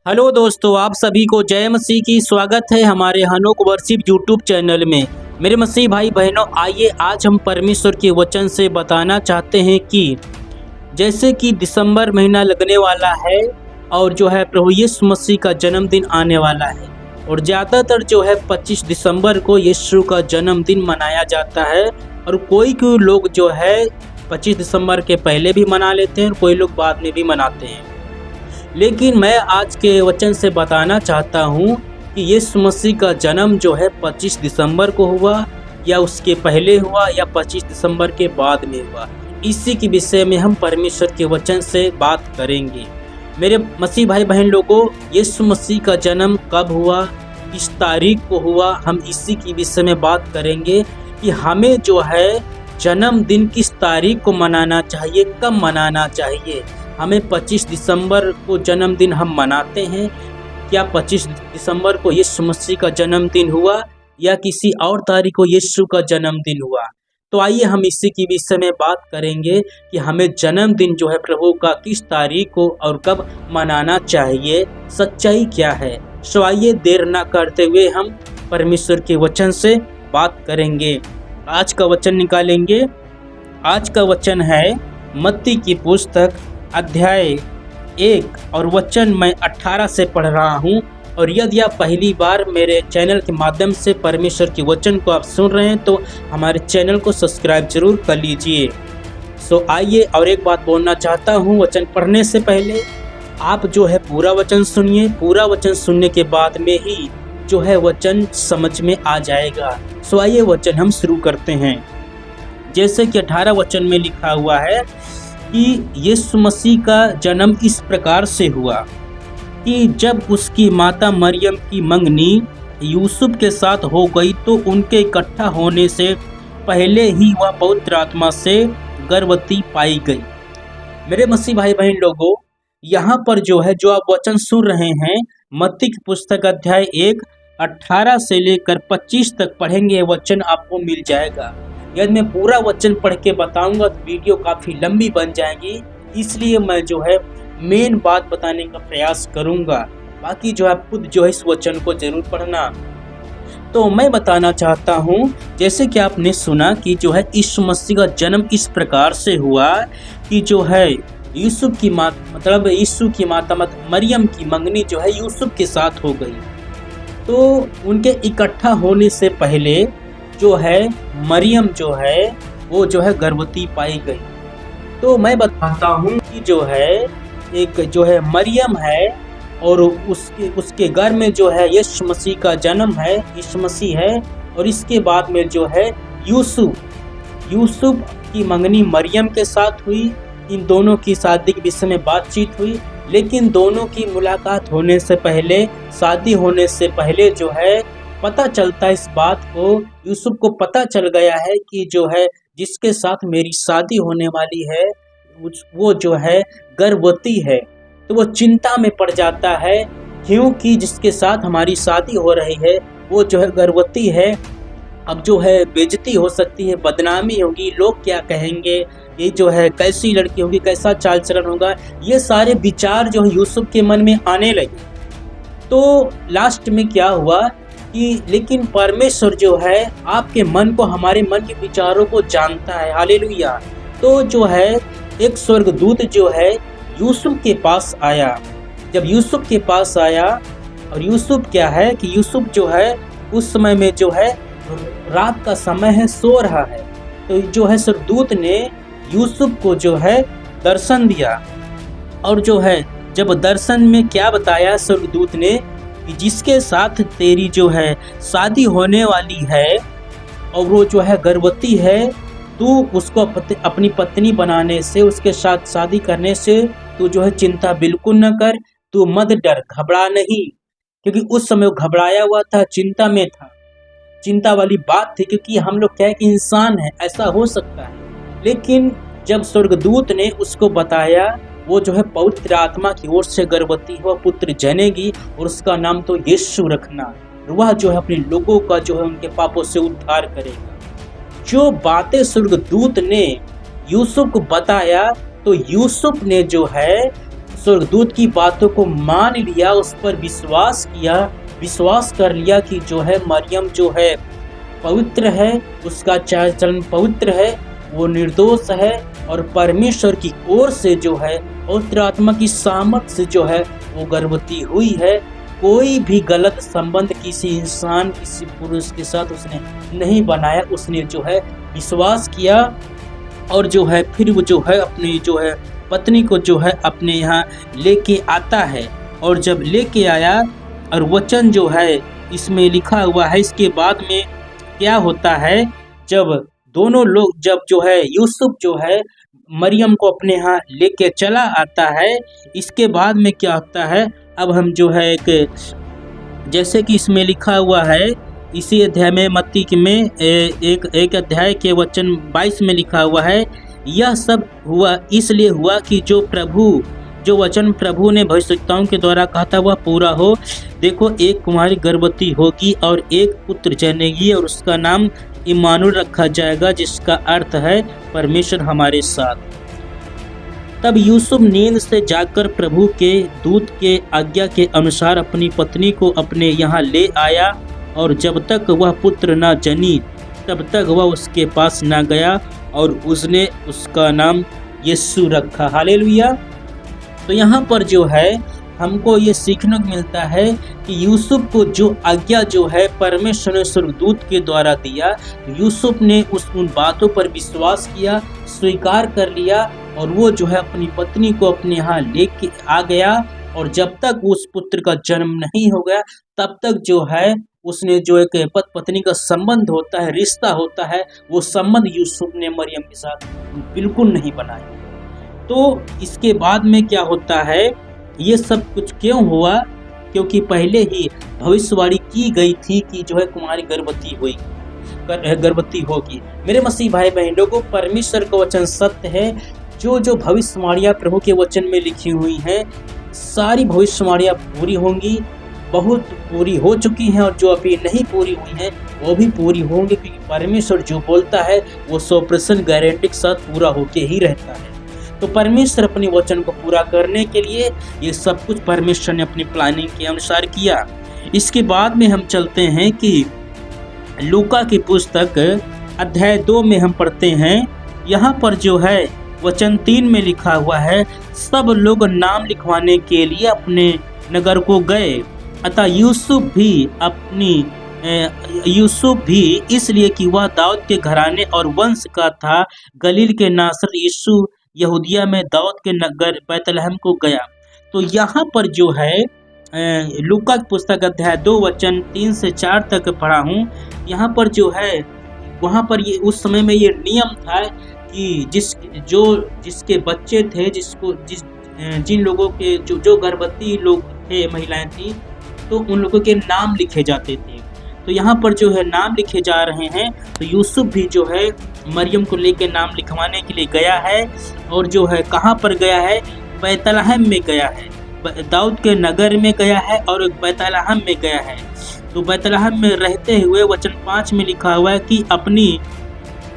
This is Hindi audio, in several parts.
हेलो दोस्तों, आप सभी को जय मसीह की स्वागत है हमारे हनोक वर्शिप यूट्यूब चैनल में। मेरे मसीह भाई बहनों, आइए आज हम परमेश्वर के वचन से बताना चाहते हैं कि जैसे कि दिसंबर महीना लगने वाला है और जो है प्रभु यीशु मसीह का जन्मदिन आने वाला है और ज़्यादातर जो है 25 दिसंबर को यीशु का जन्मदिन मनाया जाता है और कोई लोग जो है 25 दिसंबर के पहले भी मना लेते हैं और कोई लोग बाद में भी मनाते हैं। लेकिन मैं आज के वचन से बताना चाहता हूँ कि यीशु मसीह का जन्म जो है 25 दिसंबर को हुआ या उसके पहले हुआ या 25 दिसंबर के बाद में हुआ, इसी के विषय में हम परमेश्वर के वचन से बात करेंगे। मेरे मसीह भाई बहन लोगों, यीशु मसीह का जन्म कब हुआ, किस तारीख को हुआ, हम इसी के विषय में बात करेंगे कि हमें जो है जन्मदिन किस तारीख को मनाना चाहिए, कब मनाना चाहिए। हमें 25 दिसंबर को जन्मदिन हम मनाते हैं, क्या 25 दिसंबर को यीशु मसीह का जन्मदिन हुआ या किसी और तारीख को यीशु का जन्मदिन हुआ। तो आइए हम इसी के विषय में बात करेंगे कि हमें जन्मदिन जो है प्रभु का किस तारीख को और कब मनाना चाहिए, सच्चाई क्या है। सो आइए देर ना करते हुए हम परमेश्वर के वचन से बात करेंगे। आज का वचन निकालेंगे। आज का वचन है मत्ती की पुस्तक अध्याय 1 और वचन मैं 18 से पढ़ रहा हूँ। और यदि आप पहली बार मेरे चैनल के माध्यम से परमेश्वर के वचन को आप सुन रहे हैं तो हमारे चैनल को सब्सक्राइब जरूर कर लीजिए। सो आइए, और एक बात बोलना चाहता हूँ वचन पढ़ने से पहले, आप जो है पूरा वचन सुनिए। पूरा वचन सुनने के बाद में ही जो है वचन समझ में आ जाएगा। सो आइए वचन हम शुरू करते हैं। जैसे कि 18 वचन में लिखा हुआ है कि यीशु मसीह का जन्म इस प्रकार से हुआ कि जब उसकी माता मरियम की मंगनी यूसुफ के साथ हो गई तो उनके इकट्ठा होने से पहले ही वह पवित्र आत्मा से गर्भवती पाई गई। मेरे मसीह भाई बहन लोगों, यहाँ पर जो है जो आप वचन सुन रहे हैं, मत्ती की पुस्तक अध्याय 1 18 से लेकर 25 तक पढ़ेंगे, वचन आपको मिल जाएगा। यदि मैं पूरा वचन पढ़ के बताऊंगा तो वीडियो काफ़ी लंबी बन जाएगी, इसलिए मैं जो है मेन बात बताने का प्रयास करूंगा। बाकी जो है खुद जो है इस वचन को जरूर पढ़ना। तो मैं बताना चाहता हूं, जैसे कि आपने सुना कि जो है यीशु मसीह का जन्म इस प्रकार से हुआ कि जो है यूसुफ की माता मरियम की मंगनी जो है यूसुफ के साथ हो गई। तो उनके इकट्ठा होने से पहले जो है मरियम जो है वो जो है गर्भवती पाई गई। तो मैं बताता हूँ कि जो है एक जो है मरियम है और उसके घर में जो है यीशु मसीह का जन्म है, यीशु मसीह है। और इसके बाद में जो है यूसुफ की मंगनी मरियम के साथ हुई। इन दोनों की शादी के विषय में बातचीत हुई, लेकिन दोनों की मुलाकात होने से पहले, शादी होने से पहले जो है पता चलता है इस बात को, यूसुफ को पता चल गया है कि जो है जिसके साथ मेरी शादी होने वाली है वो जो है गर्भवती है। तो वो चिंता में पड़ जाता है, क्योंकि जिसके साथ हमारी शादी हो रही है वो जो है गर्भवती है। अब जो है बेइज्जती हो सकती है, बदनामी होगी, लोग क्या कहेंगे, ये जो है कैसी लड़की होगी, कैसा चाल चलन होगा, ये सारे विचार जो है यूसुफ के मन में आने लगे। तो लास्ट में क्या हुआ कि लेकिन परमेश्वर जो है आपके मन को, हमारे मन के विचारों को जानता है। हालेलुया। तो जो है एक स्वर्गदूत जो है यूसुफ के पास आया। जब यूसुफ के पास आया, और यूसुफ क्या है कि यूसुफ जो है उस समय में जो है रात का समय है, सो रहा है। तो जो है स्वर्गदूत ने यूसुफ को जो है दर्शन दिया। और जो है जब दर्शन में क्या बताया स्वर्गदूत ने कि जिसके साथ तेरी जो है शादी होने वाली है और वो जो है गर्भवती है, तू उसको अपनी पत्नी बनाने से, उसके साथ शादी करने से तू जो है चिंता बिल्कुल न कर, तू मत डर, घबरा नहीं। क्योंकि उस समय वो घबराया हुआ था, चिंता में था। चिंता वाली बात थी, क्योंकि हम लोग क्या है कि इंसान है, ऐसा हो सकता है। लेकिन जब स्वर्गदूत ने उसको बताया, वो जो है पवित्र आत्मा की ओर से गर्भवती हुआ, पुत्र जनेगी और उसका नाम तो यीशु रखना। वह जो है अपने लोगों का जो है उनके पापों से उद्धार करेगा। जो बातें स्वर्गदूत ने यूसुफ को बताया, तो यूसुफ ने जो है स्वर्गदूत की बातों को मान लिया, उस पर विश्वास किया, विश्वास कर लिया कि जो है मरियम जो है पवित्र है, उसका चाल चलन पवित्र है, वो निर्दोष है और परमेश्वर की ओर से जो है पवित्र आत्मा की सामर्थ्य से जो है वो गर्भवती हुई है। कोई भी गलत संबंध किसी इंसान, किसी पुरुष के साथ उसने नहीं बनाया। उसने जो है विश्वास किया और जो है फिर वो जो है अपनी जो है पत्नी को जो है अपने यहाँ लेके आता है। और जब लेके आया और वचन जो है इसमें लिखा हुआ है, इसके बाद में क्या होता है, जब दोनों लोग जब जो है यूसुफ जो है मरियम को अपने यहाँ लेके चला आता है, इसके बाद में क्या होता है, अब हम जो है एक जैसे कि इसमें लिखा हुआ है इसी अध्याय में मत्ती में एक अध्याय के वचन 22 में लिखा हुआ है, यह सब हुआ इसलिए हुआ कि जो वचन प्रभु ने भविष्यवक्ताओं के द्वारा कहा था वह पूरा हो। देखो, एक कुमारी गर्भवती होगी और एक पुत्र जनेगी और उसका नाम इम्मानुएल रखा जाएगा, जिसका अर्थ है परमेश्वर हमारे साथ। तब यूसुफ नींद से जागकर प्रभु के दूत के आज्ञा के अनुसार अपनी पत्नी को अपने यहाँ ले आया और जब तक वह पुत्र न जनी तब तक वह उसके पास न गया और उसने उसका नाम यीशु रखा। हालेलुया। तो यहाँ पर जो है हमको ये सीखने को मिलता है कि यूसुफ को जो आज्ञा जो है परमेश्वर ने स्वर्गदूत के द्वारा दिया, यूसुफ ने उन बातों पर विश्वास किया, स्वीकार कर लिया और वो जो है अपनी पत्नी को अपने यहाँ लेके आ गया। और जब तक उस पुत्र का जन्म नहीं हो गया तब तक जो है उसने जो एक पति पत्नी का संबंध होता है, रिश्ता होता है, वो संबंध यूसुफ ने मरियम के साथ बिल्कुल नहीं बनाया। तो इसके बाद में क्या होता है, ये सब कुछ क्यों हुआ, क्योंकि पहले ही भविष्यवाणी की गई थी कि जो है कुमारी गर्भवती होगी। मेरे मसीह भाई बहनों को, परमेश्वर का वचन सत्य है। जो भविष्यवाणियाँ प्रभु के वचन में लिखी हुई हैं, सारी भविष्यवाणियाँ पूरी होंगी, बहुत पूरी हो चुकी हैं और जो अभी नहीं पूरी हुई हैं वो भी पूरी होंगी, क्योंकि परमेश्वर जो बोलता है वो 100% गारंटी के साथ पूरा होके ही रहता है। तो परमेश्वर अपने वचन को पूरा करने के लिए ये सब कुछ परमेश्वर ने अपनी प्लानिंग के अनुसार किया। इसके बाद में हम चलते हैं कि लूका की पुस्तक अध्याय 2 में हम पढ़ते हैं। यहाँ पर जो है वचन 3 में लिखा हुआ है, सब लोग नाम लिखवाने के लिए अपने नगर को गए, अतः यूसुफ भी इसलिए कि वह दाऊद के घराने और वंश का था, गलील के नासरत यीशु यहूदिया में दाऊद के नगर बैतलहम को गया। तो यहाँ पर जो है लूका की पुस्तक अध्याय 2 वचन 3 से 4 तक पढ़ा हूँ। यहाँ पर जो है वहाँ पर ये उस समय में ये नियम था कि जिसके बच्चे थे, जिन लोगों के जो गर्भवती लोग थे, महिलाएं थी, तो उन लोगों के नाम लिखे जाते थे। तो यहाँ पर जो है नाम लिखे जा रहे हैं। तो यूसुफ भी जो है मरियम को लेकर नाम लिखवाने के लिए गया है और जो है कहाँ पर गया है, बैतलहम में गया है, दाऊद के नगर में गया है और बैतलहम में गया है। तो बैतलहम में रहते हुए वचन 5 में लिखा हुआ है कि अपनी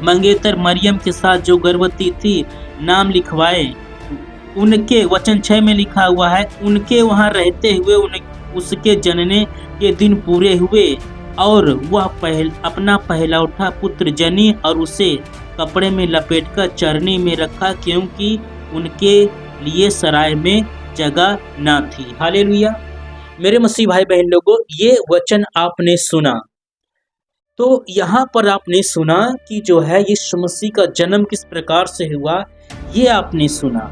मंगेतर मरियम के साथ जो गर्भवती थी नाम लिखवाए। उनके वचन 6 में लिखा हुआ है, उनके वहाँ रहते हुए उसके जनने के दिन पूरे हुए और वह अपना पहलौठा पुत्र जनी और उसे कपड़े में लपेटकर चरनी में रखा, क्योंकि उनके लिए सराय में जगह न थी। हालेलुया। मेरे मसीह भाई बहन लोगों, ये वचन आपने सुना। तो यहाँ पर आपने सुना कि जो है यीशु मसीह का जन्म किस प्रकार से हुआ, ये आपने सुना।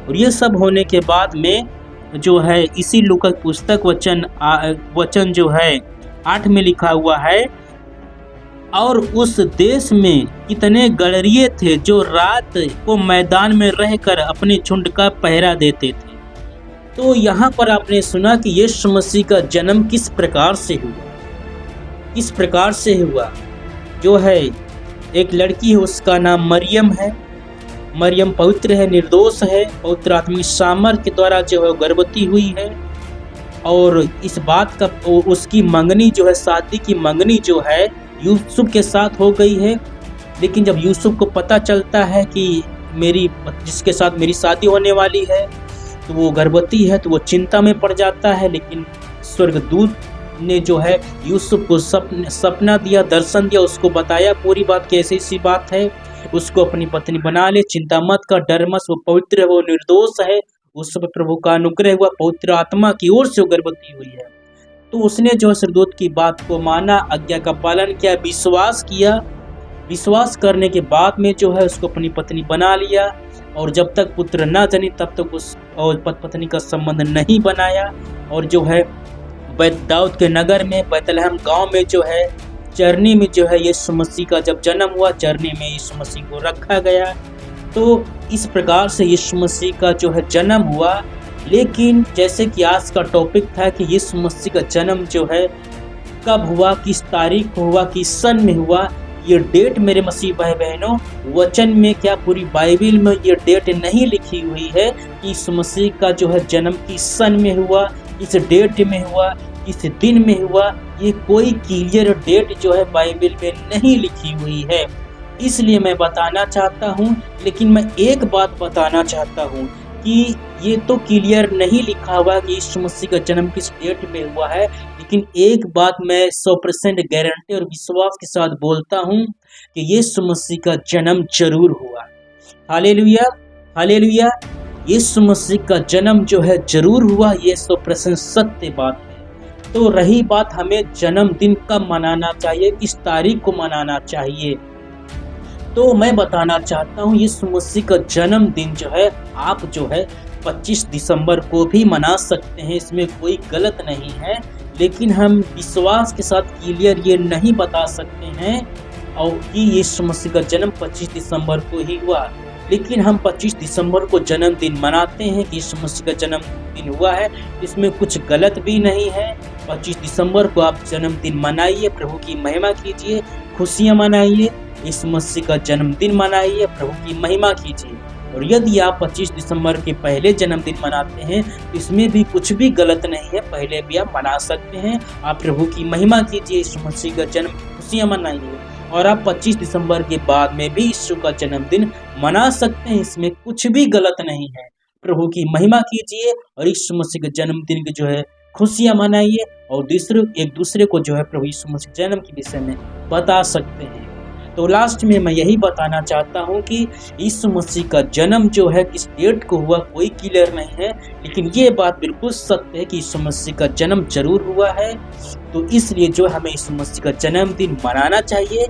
और ये सब होने के बाद में जो है इसी लूका की पुस्तक वचन जो है 8 में लिखा हुआ है, और उस देश में कितने गड़रिये थे जो रात को मैदान में रहकर अपने झुंड का पहरा देते थे। तो यहाँ पर आपने सुना कि यीशु मसीह का जन्म किस प्रकार से हुआ। जो है एक लड़की है, उसका नाम मरियम है। मरियम पवित्र है, निर्दोष है, पवित्र आत्मिक सामर्थ्य के द्वारा जो है गर्भवती हुई है। और इस बात का उसकी मंगनी जो है, शादी की मंगनी जो है यूसुफ के साथ हो गई है। लेकिन जब यूसुफ को पता चलता है कि जिसके साथ मेरी शादी होने वाली है, तो वो गर्भवती है तो वो चिंता में पड़ जाता है। लेकिन स्वर्गदूत ने जो है यूसुफ को सपना दिया, दर्शन दिया, उसको बताया पूरी बात कि ऐसी ऐसी बात है, उसको अपनी पत्नी बना ले, चिंता मत कर, डर मत, वो पवित्र है, वो निर्दोष है, उस पर प्रभु का अनुग्रह हुआ, पवित्र आत्मा की ओर से वो गर्भवती हुई है। तो उसने जो है स्वर्गदूत की बात को माना, आज्ञा का पालन किया, विश्वास किया। विश्वास करने के बाद में जो है उसको अपनी पत्नी बना लिया, और जब तक पुत्र न जनी तब तक उस और पत्नी का संबंध नहीं बनाया। और जो है दाऊद के नगर में बैतलहम गांव में जो है चरनी में जो है यीशु मसीह का जब जन्म हुआ, चरनी में यीशु मसीह को रखा गया। तो इस प्रकार से यीशु मसीह का जो है जन्म हुआ। लेकिन जैसे कि आज का टॉपिक था कि यीशु मसीह का जन्म जो है कब हुआ, किस तारीख को हुआ, किस सन में हुआ, ये डेट मेरे मसीह भाई बहनों वचन में क्या पूरी बाइबल में ये डेट नहीं लिखी हुई है कि यीशु मसीह का जो है जन्म किस सन में हुआ, किस डेट में हुआ, किस दिन में हुआ, ये कोई क्लियर डेट जो है बाइबल में नहीं लिखी हुई है। इसलिए मैं बताना चाहता हूँ, लेकिन मैं एक बात बताना चाहता हूँ कि ये तो क्लियर नहीं लिखा हुआ कि यीशु मसीह का जन्म किस डेट में हुआ है, लेकिन एक बात मैं 100% गारंटी और विश्वास के साथ बोलता हूँ कि यीशु मसीह का जन्म जरूर हुआ। Hallelujah, hallelujah. यीशु मसीह का जन्म जो है जरूर हुआ, ये 100% सत्य बात है। तो रही बात हमें जन्मदिन कब मनाना चाहिए, किस तारीख को मनाना चाहिए, तो मैं बताना चाहता हूँ यीशु मसीह का जन्मदिन जो है आप जो है 25 दिसंबर को भी मना सकते हैं, इसमें कोई गलत नहीं है। लेकिन हम विश्वास के साथ क्लियर ये नहीं बता सकते हैं और कि यीशु मसीह का जन्म 25 दिसंबर को ही हुआ। लेकिन हम 25 दिसंबर को जन्मदिन मनाते हैं कि यीशु मसीह का जन्मदिन हुआ है, इसमें कुछ गलत भी नहीं है। 25 दिसंबर को आप जन्मदिन मनाइए, प्रभु की महिमा कीजिए, खुशियाँ मनाइए, यीशु मसीह का जन्मदिन मनाइए, प्रभु की महिमा कीजिए। और यदि आप 25 दिसंबर के पहले जन्मदिन मनाते हैं तो इसमें भी कुछ भी गलत नहीं है, पहले भी आप मना सकते हैं। आप प्रभु की महिमा कीजिए, यीशु मसीह का जन्म खुशियाँ मनाइए। और आप 25 दिसंबर के बाद में भी यीशु का जन्मदिन मना सकते हैं, इसमें कुछ भी गलत नहीं है। प्रभु की महिमा कीजिए और यीशु मसीह के जन्मदिन की जो है खुशियाँ मनाइए, और एक दूसरे को जो है प्रभु यीशु मसीह जन्म के विषय में बता सकते हैं। तो लास्ट में मैं यही बताना चाहता हूँ कि यीशु मसीह का जन्म जो है किस डेट को हुआ कोई क्लियर नहीं है, लेकिन ये बात बिल्कुल सत्य है कि यीशु मसीह का जन्म जरूर हुआ है। तो इसलिए जो हमें यीशु मसीह का जन्मदिन मनाना चाहिए।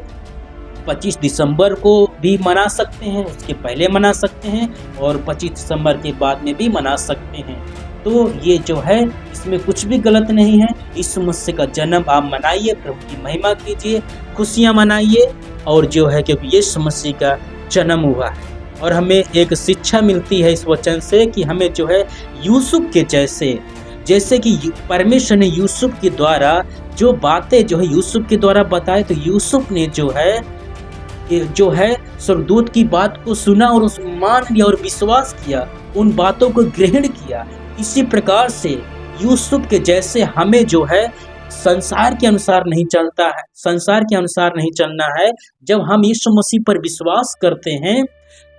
25 दिसंबर को भी मना सकते हैं, उसके पहले मना सकते हैं, और 25 दिसंबर के बाद में भी मना सकते हैं। तो ये जो है इसमें कुछ भी गलत नहीं है। यीशु मसीह का जन्म आप मनाइए, प्रभु की महिमा कीजिए, खुशियाँ मनाइए, और जो है क्योंकि यीशु मसीह का जन्म हुआ है। और हमें एक शिक्षा मिलती है इस वचन से कि हमें जो है यूसुफ के जैसे कि परमेश्वर ने यूसुफ के द्वारा जो बातें जो है यूसुफ के द्वारा बताए, तो यूसुफ ने जो है स्वर्गदूत की बात को सुना और उस मान लिया और विश्वास किया, उन बातों को ग्रहण किया। इसी प्रकार से यूसुफ के जैसे हमें जो है संसार के अनुसार नहीं चलना है। जब हम यीशु मसीह पर विश्वास करते हैं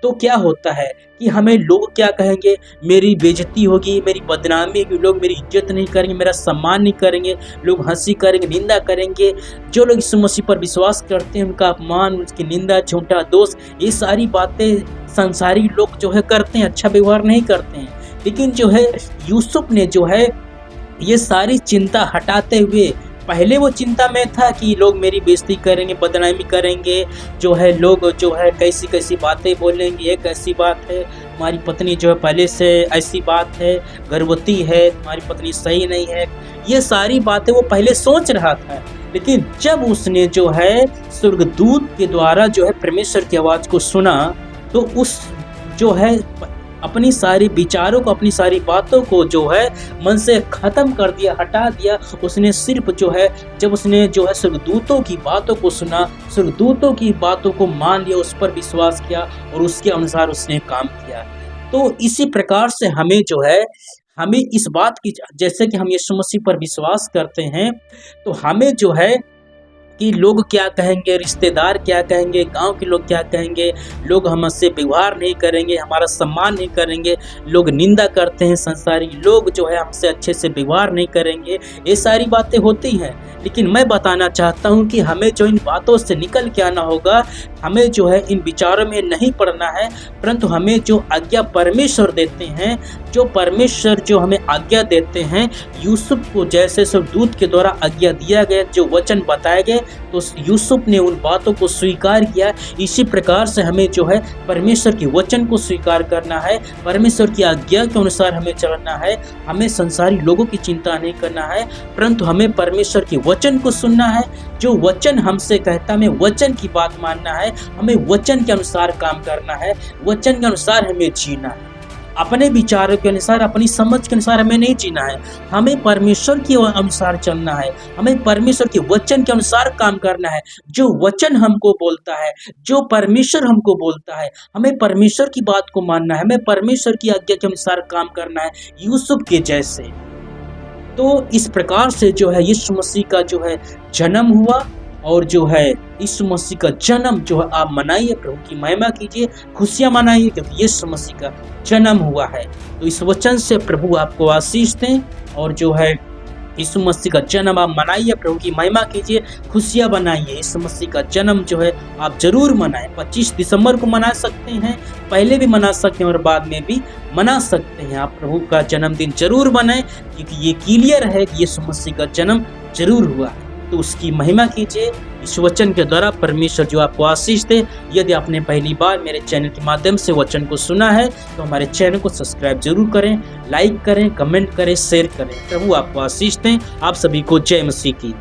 तो क्या होता है कि हमें लोग क्या कहेंगे, मेरी बेइज्जती होगी, मेरी बदनामी होगी, लोग मेरी इज्जत नहीं करेंगे, मेरा सम्मान नहीं करेंगे, लोग हंसी करेंगे, निंदा करेंगे। जो लोग यीशु मसीह पर विश्वास करते हैं उनका अपमान, उसकी निंदा, झूठा दोष, ये सारी बातें संसारी लोग जो है करते हैं, अच्छा व्यवहार नहीं करते हैं। लेकिन जो है यूसुफ ने जो है ये सारी चिंता हटाते हुए, पहले वो चिंता में था कि लोग मेरी बेइज्जती करेंगे, बदनामी करेंगे, जो है लोग जो है कैसी कैसी बातें बोलेंगे, ये कैसी बात है, हमारी पत्नी जो है पहले से ऐसी बात है, गर्भवती है, तुम्हारी पत्नी सही नहीं है, ये सारी बातें वो पहले सोच रहा था। लेकिन जब उसने जो है स्वर्गदूत के द्वारा जो है परमेश्वर की आवाज़ को सुना, तो उस जो है अपनी सारी विचारों को, अपनी सारी बातों को जो है मन से खत्म कर दिया, हटा दिया। उसने सिर्फ जो है जब उसने जो है स्वर्गदूतों की बातों को सुना, स्वर्गदूतों की बातों को मान लिया, उस पर विश्वास किया और उसके अनुसार उसने काम किया। तो इसी प्रकार से हमें जो है हमें इस बात की, जैसे कि हम यीशु मसीह पर विश्वास करते हैं, तो हमें जो है कि लोग क्या कहेंगे, रिश्तेदार क्या कहेंगे, गांव के लोग क्या कहेंगे, लोग हमसे व्यवहार नहीं करेंगे, हमारा सम्मान नहीं करेंगे, लोग निंदा करते हैं, संसारी लोग जो है हमसे अच्छे से व्यवहार नहीं करेंगे, ये सारी बातें होती हैं। लेकिन मैं बताना चाहता हूं कि हमें जो इन बातों से निकल के आना होगा, हमें जो है इन विचारों में नहीं पड़ना है, परंतु हमें जो आज्ञा परमेश्वर देते हैं, जो परमेश्वर जो हमें आज्ञा देते हैं, यूसुफ को जैसे स्वर्गदूत के द्वारा आज्ञा दिया गया, जो वचन बताए गए, तो यूसुफ ने उन बातों को स्वीकार किया। इसी प्रकार से हमें जो है परमेश्वर के वचन को स्वीकार करना है, परमेश्वर की आज्ञा के अनुसार हमें चलना है। हमें संसारी लोगों की चिंता नहीं करना है, परंतु हमें परमेश्वर के वचन को सुनना है। जो वचन हमसे कहता, हमें वचन की बात मानना है, हमें वचन के अनुसार काम करना है, वचन के अनुसार हमें जीना है। अपने विचारों के अनुसार, अपनी समझ के अनुसार हमें नहीं जीना है, हमें परमेश्वर के अनुसार चलना है, हमें परमेश्वर के वचन के अनुसार काम करना है। जो वचन हमको बोलता है, जो परमेश्वर हमको बोलता है, हमें परमेश्वर की बात को मानना है, हमें परमेश्वर की आज्ञा के अनुसार काम करना है, यूसुफ के जैसे। तो इस प्रकार से जो है यीशु मसीह का जो है जन्म हुआ, और जो है यीशु मसीह का जन्म जो है आप मनाइए, प्रभु की महिमा कीजिए, खुशियां मनाइए, क्योंकि यीशु मसीह का जन्म हुआ है। तो इस वचन से प्रभु आपको आशीष दें, और जो है यीशु मसीह का जन्म आप मनाइए, प्रभु की महिमा कीजिए, खुशियां बनाइए। यीशु मसीह का जन्म जो है आप जरूर मनाएं। 25 दिसंबर को मना सकते हैं, पहले भी मना सकते हैं और बाद में भी मना सकते हैं। आप प्रभु का जन्मदिन जरूर मनाएं, क्योंकि ये क्लियर है कि यीशु मसीह का जन्म जरूर हुआ है। तो उसकी महिमा कीजिए। इस वचन के द्वारा परमेश्वर जो आपको आशीष दे। यदि आपने पहली बार मेरे चैनल के माध्यम से वचन को सुना है, तो हमारे चैनल को सब्सक्राइब जरूर करें, लाइक करें, कमेंट करें, शेयर करें। प्रभु आपको आशीष दें। आप सभी को जय मसीह की।